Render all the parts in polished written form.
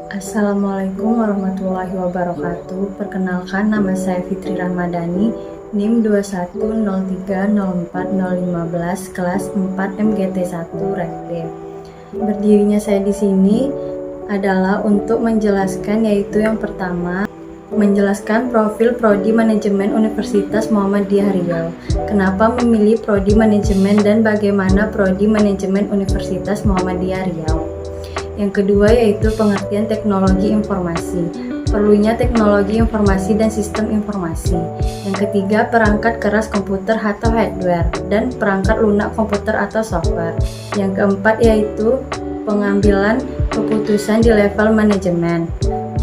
Assalamualaikum warahmatullahi wabarakatuh. Perkenalkan, nama saya Fitri Ramadhani, NIM 210304015, kelas 4 MGT1 Rek D. Berdirinya saya di sini adalah untuk menjelaskan, yaitu yang pertama, menjelaskan profil Prodi Manajemen Universitas Muhammadiyah Riau. Kenapa memilih Prodi Manajemen dan bagaimana Prodi Manajemen Universitas Muhammadiyah Riau. Yang kedua yaitu pengertian teknologi informasi. Perlunya teknologi informasi dan sistem informasi. Yang ketiga, perangkat keras komputer atau hardware dan perangkat lunak komputer atau software. Yang keempat yaitu pengambilan keputusan di level manajemen,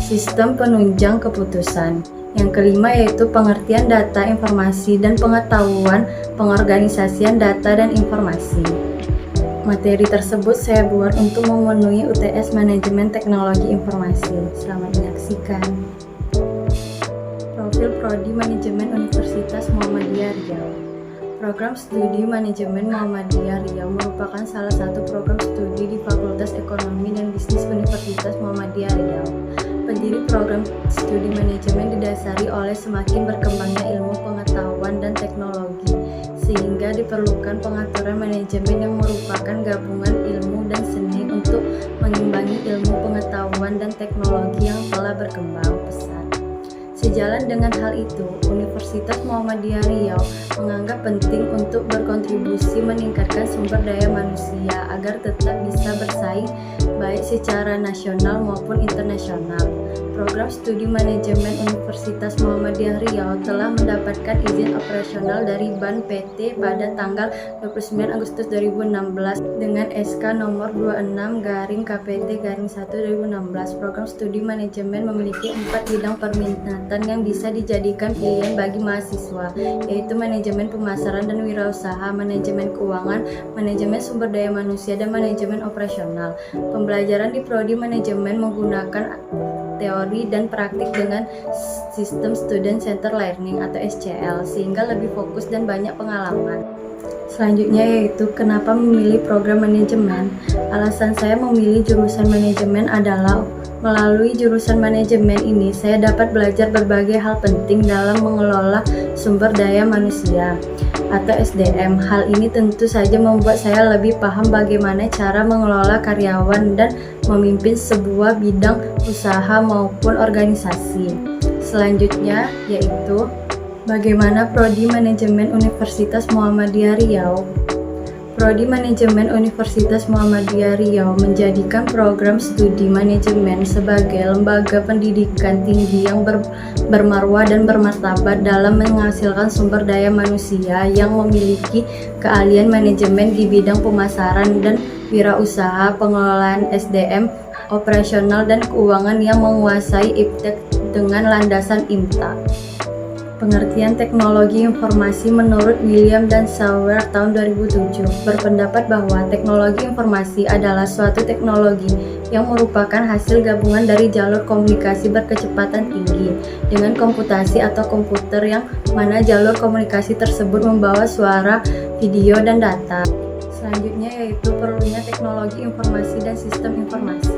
sistem penunjang keputusan. Yang kelima yaitu pengertian data informasi dan pengetahuan pengorganisasian data dan informasi. Materi tersebut saya buat untuk memenuhi UTS Manajemen Teknologi Informasi. Selamat menyaksikan. Profil Prodi Manajemen Universitas Muhammadiyah Riau. Program Studi Manajemen Muhammadiyah Riau merupakan salah satu program studi di Fakultas Ekonomi dan Bisnis Universitas Muhammadiyah Riau. Pendiri program studi manajemen didasari oleh semakin berkembangnya ilmu pengetahuan dan teknologi, sehingga diperlukan pengaturan manajemen yang merupakan gabungan ilmu dan seni untuk mengimbangi ilmu pengetahuan dan teknologi yang telah berkembang pesat. Sejalan dengan hal itu, Universitas Muhammadiyah Riau menganggap penting untuk berkontribusi meningkatkan sumber daya manusia agar tetap bisa bersaing baik secara nasional maupun internasional. Program Studi Manajemen Universitas Muhammadiyah Riau telah mendapatkan izin operasional dari BAN PT pada tanggal 29 Agustus 2016 dengan SK nomor 26/KPT/1/2016. Program Studi Manajemen memiliki 4 bidang perminatan yang bisa dijadikan pilihan bagi mahasiswa, yaitu manajemen pemasaran dan wirausaha, manajemen keuangan, manajemen sumber daya manusia, dan manajemen operasional. Pembelajaran di Prodi Manajemen menggunakan teori dan praktik dengan sistem Student Center Learning atau SCL, sehingga lebih fokus dan banyak pengalaman. Selanjutnya yaitu kenapa memilih program manajemen. Alasan saya memilih jurusan manajemen adalah melalui jurusan manajemen ini saya dapat belajar berbagai hal penting dalam mengelola sumber daya manusia atau SDM. Hal ini tentu saja membuat saya lebih paham bagaimana cara mengelola karyawan dan memimpin sebuah bidang usaha maupun organisasi. Selanjutnya yaitu bagaimana Prodi Manajemen Universitas Muhammadiyah Riau. Prodi Manajemen Universitas Muhammadiyah Riau menjadikan program studi manajemen sebagai lembaga pendidikan tinggi yang bermarwah dan bermartabat dalam menghasilkan sumber daya manusia yang memiliki keahlian manajemen di bidang pemasaran dan wirausaha, pengelolaan SDM, operasional dan keuangan yang menguasai iptek dengan landasan IMTA. Pengertian teknologi informasi menurut William dan Sauer tahun 2007 berpendapat bahwa teknologi informasi adalah suatu teknologi yang merupakan hasil gabungan dari jalur komunikasi berkecepatan tinggi dengan komputasi atau komputer yang mana jalur komunikasi tersebut membawa suara, video, dan data. Selanjutnya yaitu perlunya teknologi informasi dan sistem informasi.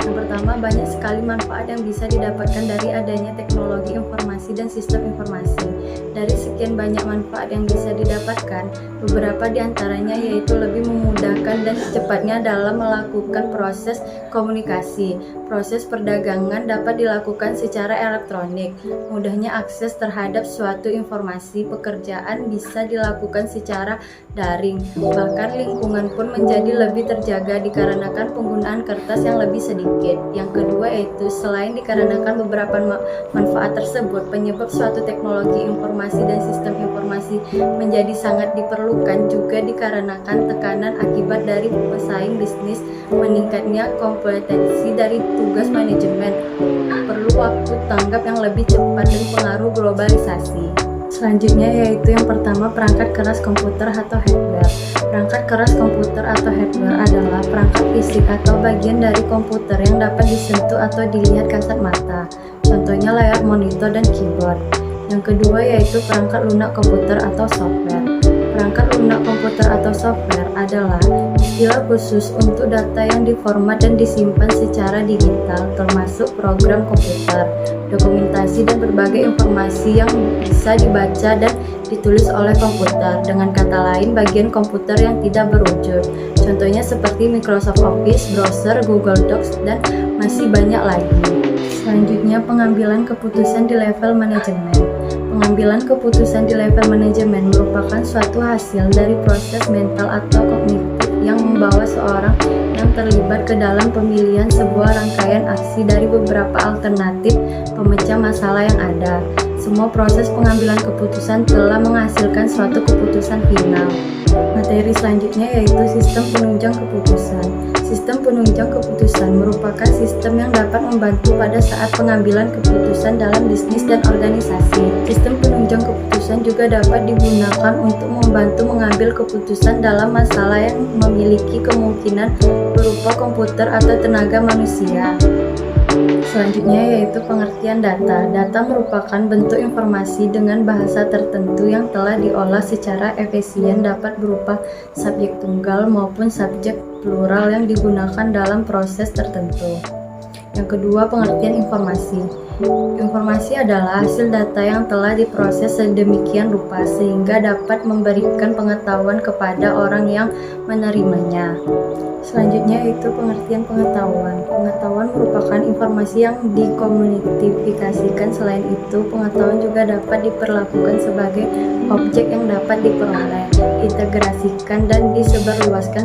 Yang pertama, banyak sekali manfaat yang bisa didapatkan dari adanya teknologi informasi dan sistem informasi. Dari sekian banyak manfaat yang bisa didapatkan, beberapa di antaranya yaitu lebih memudahkan dan cepatnya dalam melakukan proses komunikasi. Proses perdagangan dapat dilakukan secara elektronik. Mudahnya akses terhadap suatu informasi pekerjaan bisa dilakukan secara daring. Bahkan lingkungan pun menjadi lebih terjaga dikarenakan penggunaan kertas yang lebih sedikit. Yang kedua yaitu selain dikarenakan beberapa manfaat tersebut, penyebab suatu teknologi informasi dan sistem informasi menjadi sangat diperlukan juga dikarenakan tekanan akibat dari pesaing bisnis, meningkatnya kompetensi dari tugas manajemen, perlu waktu tanggap yang lebih cepat dan pengaruh globalisasi. Selanjutnya yaitu yang pertama, perangkat keras komputer atau hardware. Perangkat keras komputer atau hardware adalah perangkat fisik atau bagian dari komputer yang dapat disentuh atau dilihat kasat mata. Contohnya layar monitor dan keyboard. Yang kedua yaitu perangkat lunak komputer atau software. Perangkat lunak komputer atau software adalah istilah khusus untuk data yang diformat dan disimpan secara digital, termasuk program komputer, dokumentasi, dan berbagai informasi yang bisa dibaca dan ditulis oleh komputer. Dengan kata lain, bagian komputer yang tidak berwujud. Contohnya seperti Microsoft Office, browser, Google Docs, dan masih banyak lagi. Selanjutnya, pengambilan keputusan di level manajemen. Pengambilan keputusan di level manajemen merupakan suatu hasil dari proses mental atau kognitif yang membawa seorang yang terlibat ke dalam pemilihan sebuah rangkaian aksi dari beberapa alternatif pemecah masalah yang ada. Semua proses pengambilan keputusan telah menghasilkan suatu keputusan final. Materi selanjutnya yaitu sistem penunjang keputusan. Sistem penunjang keputusan merupakan sistem yang dapat membantu pada saat pengambilan keputusan dalam bisnis dan organisasi. Sistem penunjang keputusan juga dapat digunakan untuk membantu mengambil keputusan dalam masalah yang memiliki kemungkinan berupa komputer atau tenaga manusia. Selanjutnya yaitu pengertian data. Data merupakan bentuk informasi dengan bahasa tertentu yang telah diolah secara efisien, dapat berupa subjek tunggal maupun subjek plural yang digunakan dalam proses tertentu. Yang kedua, pengertian informasi. Informasi adalah hasil data yang telah diproses sedemikian rupa sehingga dapat memberikan pengetahuan kepada orang yang menerimanya. Selanjutnya yaitu pengertian pengetahuan. Pengetahuan merupakan informasi yang dikomunikasikan. Selain itu, pengetahuan juga dapat diperlakukan sebagai objek yang dapat diperoleh, integrasikan, dan disebarluaskan.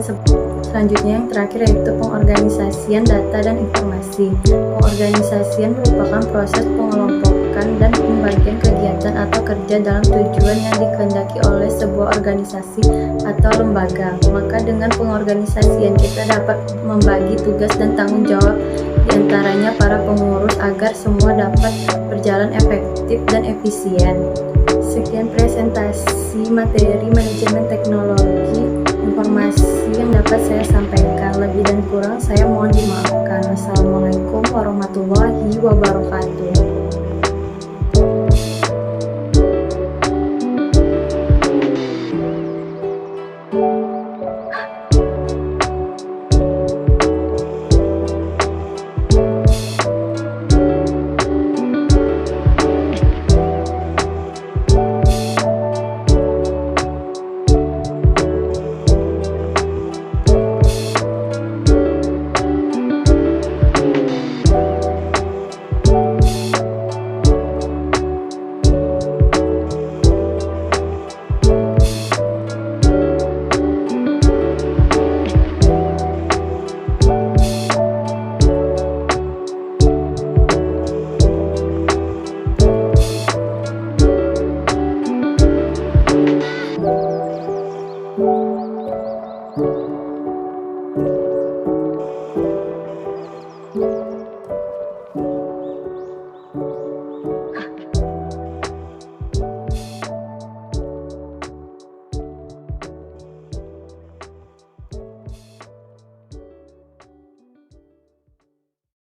Selanjutnya yang terakhir yaitu pengorganisasian data dan informasi. Pengorganisasian merupakan proses pengelompokan dan pembagian kegiatan atau kerja dalam tujuan yang dikehendaki oleh sebuah organisasi atau lembaga. Maka dengan pengorganisasian kita dapat membagi tugas dan tanggung jawab diantaranya para pengurus agar semua dapat berjalan efektif dan efisien. Sekian presentasi materi manajemen teknologi informasi yang dapat saya sampaikan. Lebih dan kurang saya mohon dimaafkan. Wassalamualaikum warahmatullahi wabarakatuh. Thank you.